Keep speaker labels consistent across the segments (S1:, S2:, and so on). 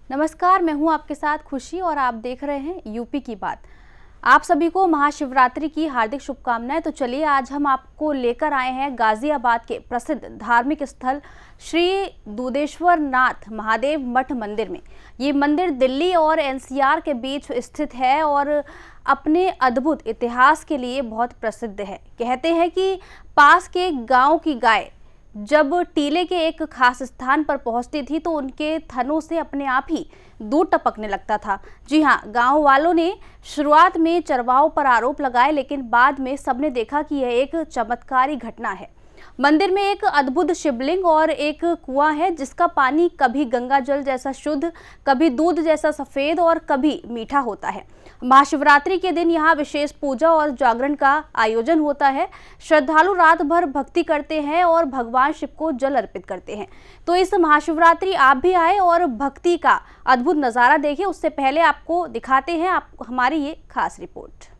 S1: नमस्कार, मैं हूं आपके साथ खुशी और आप देख रहे हैं यूपी की बात। आप सभी को महाशिवरात्रि की हार्दिक शुभकामनाएं। तो चलिए आज हम आपको लेकर आए हैं गाजियाबाद के प्रसिद्ध धार्मिक स्थल श्री दुधेश्वर नाथ महादेव मठ मंदिर में। ये मंदिर दिल्ली और एनसीआर के बीच स्थित है और अपने अद्भुत इतिहास के लिए बहुत प्रसिद्ध है। कहते हैं कि पास के गांव की गाय जब टीले के एक खास स्थान पर पहुंचती थी तो उनके थनों से अपने आप ही दूध टपकने लगता था। जी हाँ, गांव वालों ने शुरुआत में चरवाहों पर आरोप लगाए, लेकिन बाद में सबने देखा कि यह एक चमत्कारी घटना है। मंदिर में एक अद्भुत शिवलिंग और एक कुआं है जिसका पानी कभी गंगा जल जैसा शुद्ध, कभी दूध जैसा सफेद और कभी मीठा होता है। महाशिवरात्रि के दिन यहाँ विशेष पूजा और जागरण का आयोजन होता है। श्रद्धालु रात भर भक्ति करते हैं और भगवान शिव को जल अर्पित करते हैं। तो इस महाशिवरात्रि आप भी आए और भक्ति का अद्भुत नज़ारा देखें। उससे पहले आपको दिखाते हैं हमारी ये खास रिपोर्ट।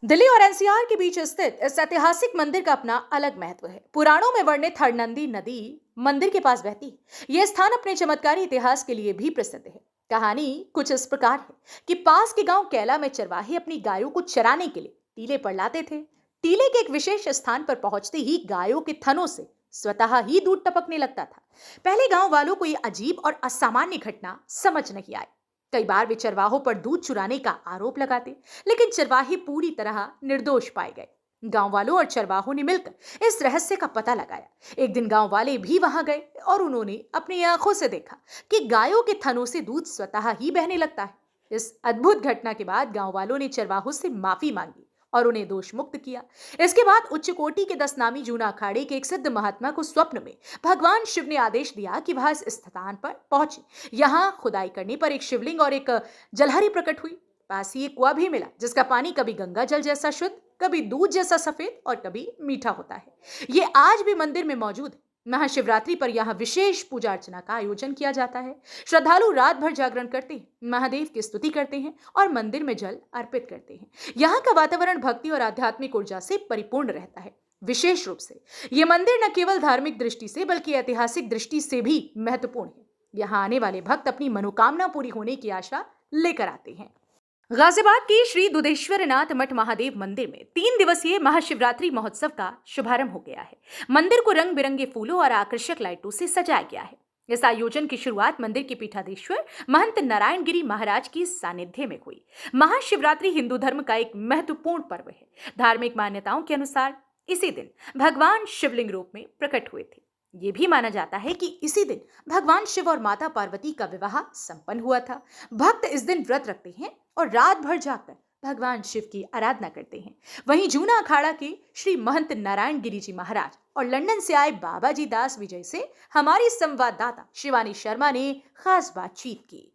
S2: दिल्ली और एनसीआर के बीच स्थित इस ऐतिहासिक मंदिर का अपना अलग महत्व है। पुराणों में वर्णित हरनंदी नदी मंदिर के पास बहती है। यह स्थान अपने चमत्कारी इतिहास के लिए भी प्रसिद्ध है। कहानी कुछ इस प्रकार है कि पास के गांव कैला में चरवाहे अपनी गायों को चराने के लिए टीले पर लाते थे। टीले के एक विशेष स्थान पर पहुंचते ही गायों के थनों से स्वतः ही दूध टपकने लगता था। पहले गांव वालों को यह अजीब और असामान्य घटना समझ नहीं आई। कई बार वे चरवाहों पर दूध चुराने का आरोप लगाते, लेकिन चरवाहे पूरी तरह निर्दोष पाए गए। गांव वालों और चरवाहों ने मिलकर इस रहस्य का पता लगाया। एक दिन गांव वाले भी वहां गए और उन्होंने अपनी आंखों से देखा कि गायों के थनों से दूध स्वतः ही बहने लगता है। इस अद्भुत घटना के बाद गांव वालों ने चरवाहों से माफी मांगी और उन्हें दोष मुक्त किया। इसके बाद उच्च कोटि के 10 नामी जूना अखाड़े के एक सिद्ध महात्मा को स्वप्न में भगवान शिव ने आदेश दिया कि वह इस स्थान पर पहुंचे। यहाँ खुदाई करने पर एक शिवलिंग और एक जलहरी प्रकट हुई। पास ही एक कुआं भी मिला जिसका पानी कभी गंगा जल जैसा शुद्ध, कभी दूध जैसा सफेद और कभी मीठा होता है। ये आज भी मंदिर में मौजूद है। महाशिवरात्रि पर यहाँ विशेष पूजा अर्चना का आयोजन किया जाता है। श्रद्धालु रात भर जागरण करते हैं, महादेव की स्तुति करते हैं और मंदिर में जल अर्पित करते हैं। यहाँ का वातावरण भक्ति और आध्यात्मिक ऊर्जा से परिपूर्ण रहता है। विशेष रूप से ये मंदिर न केवल धार्मिक दृष्टि से बल्कि ऐतिहासिक दृष्टि से भी महत्वपूर्ण है। यहाँ आने वाले भक्त अपनी मनोकामना पूरी होने की आशा लेकर आते हैं। गाजियाबाद के श्री दुधेश्वर नाथ मठ महादेव मंदिर में 3 दिवसीय महाशिवरात्रि महोत्सव का शुभारंभ हो गया है। मंदिर को रंग बिरंगे फूलों और आकर्षक लाइटों से सजाया गया है। इस आयोजन की शुरुआत मंदिर के पीठाधीश्वर महंत नारायण गिरी महाराज की सानिध्य में हुई। महाशिवरात्रि हिंदू धर्म का एक महत्वपूर्ण पर्व है। धार्मिक मान्यताओं के अनुसार इसी दिन भगवान शिवलिंग रूप में प्रकट हुए थे। ये भी माना जाता है कि इसी दिन भगवान शिव और माता पार्वती का विवाह संपन्न हुआ था। भक्त इस दिन व्रत रखते हैं और रात भर जाकर भगवान शिव की आराधना करते हैं। वहीं जूना अखाड़ा के श्री महंत नारायण गिरी जी महाराज और लंदन से आए बाबा जी दास विजय से हमारी संवाददाता शिवानी शर्मा ने खास बातचीत की।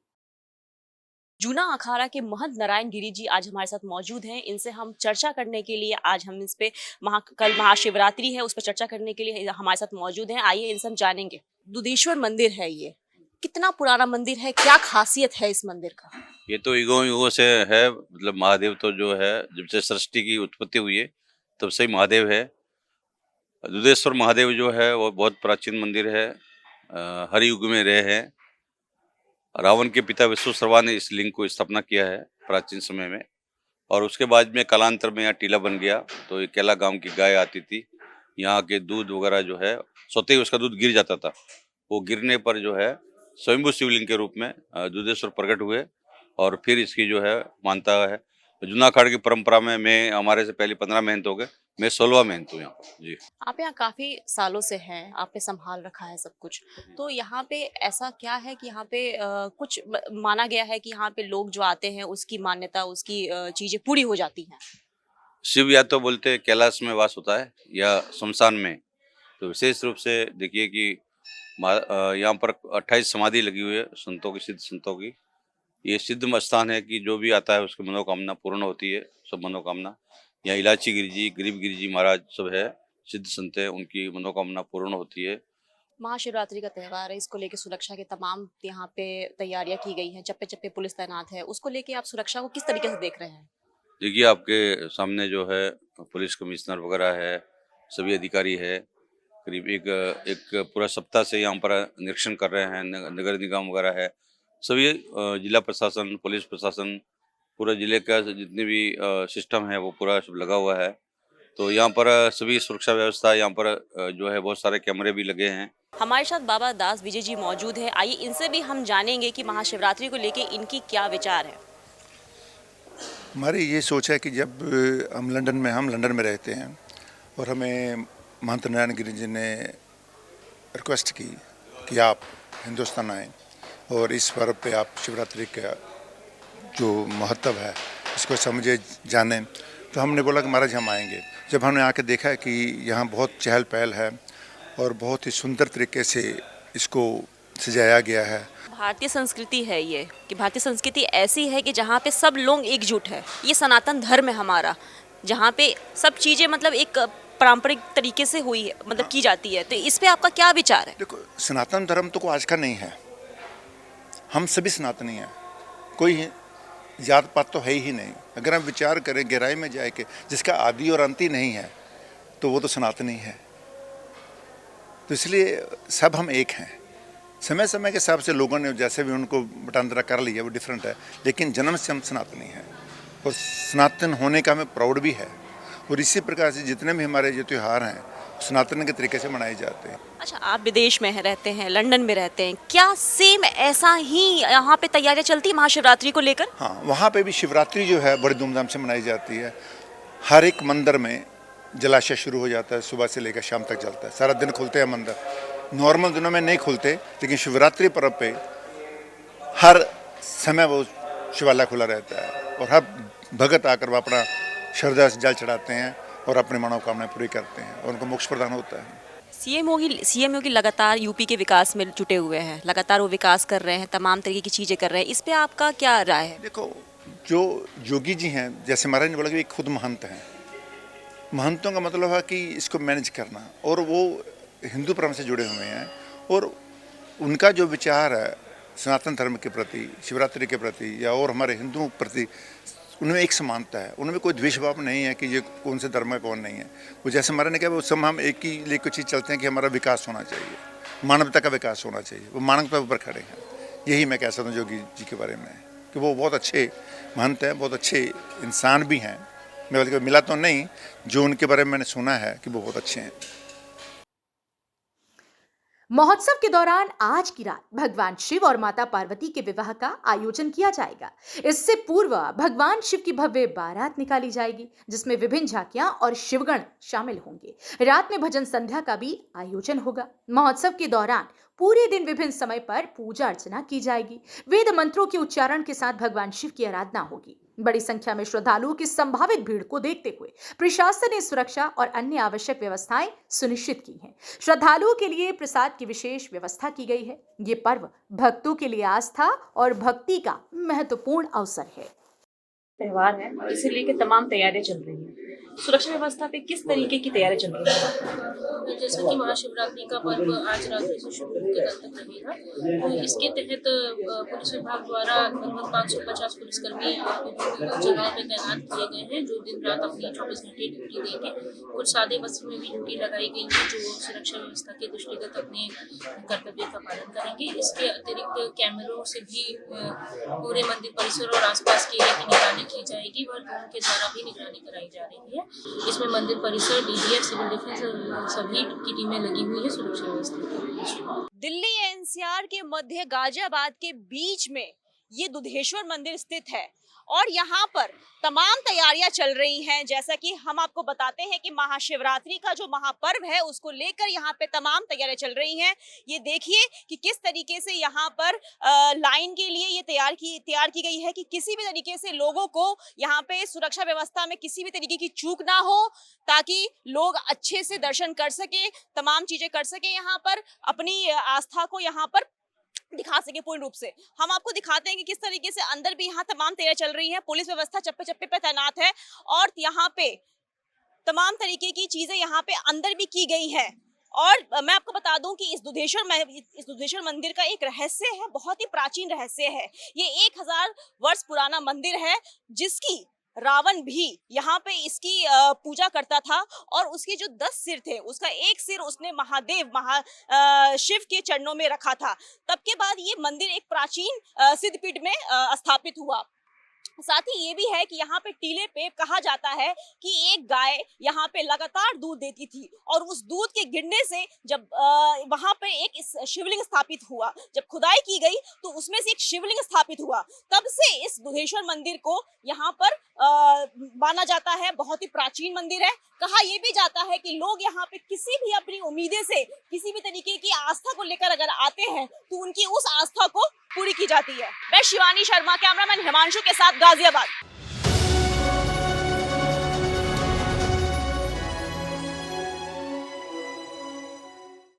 S3: जूना अखाड़ा के महंत नारायण गिरी जी आज हमारे साथ मौजूद हैं। इनसे हम चर्चा करने के लिए आज हम इस पे कल महाशिवरात्रि है उस पर चर्चा करने के लिए हमारे साथ मौजूद हैं। आइए इनसे हम जानेंगे। दुधेश्वर मंदिर है, ये कितना पुराना मंदिर है, क्या खासियत है इस मंदिर का?
S4: ये तो युगों युगों से है। मतलब महादेव तो जो है जब से सृष्टि की उत्पत्ति हुई है तब से ही महादेव है। दुधेश्वर महादेव जो है वो बहुत प्राचीन मंदिर है। हर युग में रहे हैं। रावण के पिता विश्वशर्मा ने इस लिंग को स्थापना किया है प्राचीन समय में, और उसके बाद में कालांतर में यहाँ टीला बन गया। तो ये केला गांव की गाय आती थी, यहाँ के दूध वगैरह जो है सोते ही उसका दूध गिर जाता था। वो गिरने पर जो है स्वयंभू शिवलिंग के रूप में दुधेश्वर प्रकट हुए और फिर इसकी जो है मानता है। जूना अखाड़े की परंपरा में मैं हमारे से पहले 15 महंत हो गए, मैं 16वां महंत हूँ यहाँ जी।
S3: आप यहाँ काफी सालों से हैं, आपने संभाल रखा है सब कुछ। तो यहाँ पे ऐसा क्या है कि यहाँ पे कुछ माना गया है कि यहाँ पे लोग जो आते हैं उसकी मान्यता, उसकी चीजें पूरी हो जाती हैं?
S4: शिव या तो बोलते हैं कैलाश में वास होता है या शमशान में। तो विशेष रूप से देखिए कि यहाँ पर 28 समाधि लगी हुई है संतों की, सिद्ध संतों की। ये सिद्ध स्थान है कि जो भी आता है उसकी मनोकामना पूर्ण होती है, सब मनोकामना। यहाँ इलाची गिरी जी, गरीब गिरी जी महाराज सब है, सिद्ध संत है, उनकी मनोकामना पूर्ण होती है।
S3: महाशिवरात्रि का त्यौहार है, इसको लेके सुरक्षा के तमाम यहाँ पे तैयारियां की गई हैं, चप्पे चप्पे पुलिस तैनात है। उसको लेके आप सुरक्षा को किस तरीके से देख रहे हैं?
S4: देखिए आपके सामने जो है पुलिस कमिश्नर वगैरह है, सभी अधिकारी है। करीब एक पूरा सप्ताह से यहाँ पर निरीक्षण कर रहे हैं। नगर निगम वगैरह है, सभी जिला प्रशासन, पुलिस प्रशासन, पूरे जिले का जितने भी सिस्टम है वो पूरा सब लगा हुआ है। तो यहाँ पर सभी सुरक्षा व्यवस्था यहाँ पर जो है बहुत सारे कैमरे भी लगे हैं।
S3: हमारे साथ बाबा दास विजय जी मौजूद हैं। आइए इनसे भी हम जानेंगे कि महाशिवरात्रि को लेके इनकी क्या विचार है।
S5: हमारी ये सोच है कि जब हम लंदन में रहते हैं और हमें महंत नारायण गिरी जी ने रिक्वेस्ट की कि आप हिंदुस्तान आएँ और इस पर्व पे आप शिवरात्रि का जो महत्व है इसको समझे जानें, तो हमने बोला कि महाराज हम आएंगे। जब हमने आके देखा कि यहाँ बहुत चहल पहल है और बहुत ही सुंदर तरीके से इसको सजाया गया है।
S3: भारतीय संस्कृति है ये, कि भारतीय संस्कृति ऐसी है कि जहाँ पे सब लोग एकजुट है। ये सनातन धर्म है हमारा, जहाँ पे सब चीज़ें मतलब एक पारंपरिक तरीके से हुई है, मतलब की जाती है। तो इस पे आपका क्या विचार है?
S5: देखो, सनातन धर्म तो कोई आज का नहीं है, हम सभी सनातनी हैं, कोई जात पात तो है ही नहीं। अगर हम विचार करें गहराई में जाए कि जिसका आदि और अंत ही नहीं है तो वो तो सनातनी है। तो इसलिए सब हम एक हैं। समय समय के हिसाब से लोगों ने जैसे भी उनको बटांतरा कर लिया वो डिफरेंट है, लेकिन जन्म से हम सनातनी हैं और सनातन होने का हमें प्राउड भी है। और इसी प्रकार से जितने भी हमारे जो त्यौहार हैं सनातन के तरीके से मनाए जाते हैं।
S3: अच्छा, आप विदेश में रहते हैं, लंदन में रहते हैं, क्या सेम ऐसा ही यहाँ पे तैयारियां चलती है महाशिवरात्रि को लेकर?
S5: हाँ, वहाँ पे भी शिवरात्रि जो है बड़ी धूमधाम से मनाई जाती है। हर एक मंदिर में जलाशय शुरू हो जाता है, सुबह से लेकर शाम तक चलता है, सारा दिन खुलते हैं मंदिर। नॉर्मल दिनों में नहीं खुलते, लेकिन शिवरात्रि पर्व पे हर समय वो शिवालय खुला रहता है और हर भगत आकर वो अपना श्रद्धा से जल चढ़ाते हैं और अपनी मनोकामनाएं पूरी करते हैं और उनको मोक्ष प्रदान होता है।
S3: सीएम योगी लगातार यूपी के विकास में जुटे हुए हैं, लगातार वो विकास कर रहे हैं, तमाम तरीके की चीज़ें कर रहे हैं। इस पे आपका क्या राय है?
S5: देखो, जो योगी जी हैं, जैसे महाराज ने बोला कि खुद महंत हैं। महंतों का मतलब है कि इसको मैनेज करना, और वो हिंदू धर्म से जुड़े हुए हैं और उनका जो विचार है सनातन धर्म के प्रति, शिवरात्रि के प्रति या और हमारे हिंदुओं के प्रति, उनमें एक समानता है, उनमें कोई द्वेष भाव नहीं है कि ये कौन से धर्म है कौन नहीं है। वो जैसे हमारे ने कहा वो सब हम एक ही लेकर चीज़ चलते हैं कि हमारा विकास होना चाहिए, मानवता का विकास होना चाहिए। वो मानवता ऊपर खड़े हैं। यही मैं कह सकता हूँ योगी जी के बारे में कि वो बहुत अच्छे महंत हैं, बहुत अच्छे इंसान भी हैं। मैं बल्कि मिला तो नहीं, जो उनके बारे में मैंने सुना है कि वो बहुत अच्छे हैं।
S2: महोत्सव के दौरान आज की रात भगवान शिव और माता पार्वती के विवाह का आयोजन किया जाएगा। इससे पूर्व भगवान शिव की भव्य बारात निकाली जाएगी, जिसमें विभिन्न झांकियां और शिवगण शामिल होंगे। रात में भजन संध्या का भी आयोजन होगा। महोत्सव के दौरान पूरे दिन विभिन्न समय पर पूजा अर्चना की जाएगी। वेद मंत्रों के उच्चारण के साथ भगवान शिव की आराधना होगी। बड़ी संख्या में श्रद्धालुओं की संभावित भीड़ को देखते हुए प्रशासन ने सुरक्षा और अन्य आवश्यक व्यवस्थाएं सुनिश्चित की हैं। श्रद्धालुओं के लिए प्रसाद की विशेष व्यवस्था की गई है। ये पर्व भक्तों के लिए आस्था और भक्ति का महत्वपूर्ण अवसर है।
S3: त्योहार है और इसे लेकर तमाम तैयारियां चल रही हैं। सुरक्षा व्यवस्था पे किस तरीके की तैयारी चल रही है?
S6: जैसा कि महाशिवरात्रि का पर्व आज रात्रि से शुरू होकर कल तक रहेगा, तो इसके तहत पुलिस विभाग द्वारा लगभग 550 पुलिसकर्मी विभिन्न जगहों पर तैनात किए गए हैं, जो दिन रात अपनी 24 घंटे ड्यूटी देंगे। कुछ सादे वस्त्र में भी ड्यूटी लगाई गई है, जो सुरक्षा व्यवस्था के दृष्टिगत अपने कर्तव्य का पालन करेंगे। इसके अतिरिक्त कैमरों से भी पूरे मंदिर परिसर और आसपास के एरिया की निगरानी की जाएगी व ड्रोन के द्वारा भी निगरानी कराई जा रही है। इसमें मंदिर परिसर, डीडीएफ, सिविल डिफेंस सभी की टीमें लगी हुई है सुरक्षा व्यवस्था के।
S3: दिल्ली एनसीआर के मध्य गाजियाबाद के बीच में ये दुधेश्वर मंदिर स्थित है और यहाँ पर तमाम तैयारियां चल रही हैं। जैसा कि हम आपको बताते हैं कि महाशिवरात्रि का जो महापर्व है उसको लेकर यहाँ पे तमाम तैयारियां चल रही हैं। ये देखिए कि किस तरीके से यहाँ पर लाइन के लिए ये तैयार की गई है कि किसी भी तरीके से लोगों को यहाँ पे सुरक्षा व्यवस्था में किसी भी तरीके की चूक ना हो, ताकि लोग अच्छे से दर्शन कर सके, तमाम चीजें कर सके, यहाँ पर अपनी आस्था को यहाँ पर दिखा सके पूर्ण रूप से। हम आपको दिखाते हैं कि किस तरीके से अंदर भी यहाँ तमाम तैयारी चल रही है। पुलिस व्यवस्था चप्पे चप्पे पे तैनात है और यहाँ पे तमाम तरीके की चीजें यहाँ पे अंदर भी की गई हैं। और मैं आपको बता दूं कि इस दुधेश्वर मंदिर का एक रहस्य है, बहुत ही प्राचीन रहस्य है। ये 1000 वर्ष पुराना मंदिर है, जिसकी रावण भी यहाँ पे इसकी पूजा करता था और उसके जो 10 सिर थे उसका एक सिर उसने शिव के चरणों में रखा था। तब के बाद ये मंदिर एक प्राचीन सिद्धपीठ में स्थापित हुआ। साथ ही ये भी है कि यहाँ पे टीले पे कहा जाता है कि एक गाय यहाँ पे लगातार दूध देती थी और उस दूध के गिरने से जब वहां पे एक शिवलिंग स्थापित हुआ, जब खुदाई की गई तो उसमें से एक शिवलिंग स्थापित हुआ। तब से इस दुधेश्वर मंदिर को यहाँ पर माना जाता है, बहुत ही प्राचीन मंदिर है। कहा यह भी जाता है कि लोग यहाँ पे किसी भी अपनी उम्मीदें से, किसी भी तरीके की आस्था को लेकर अगर आते हैं तो उनकी उस आस्था को पूरी की जाती है। मैं शिवानी शर्मा, कैमरामैन हिमांशु के साथ, गाजियाबाद।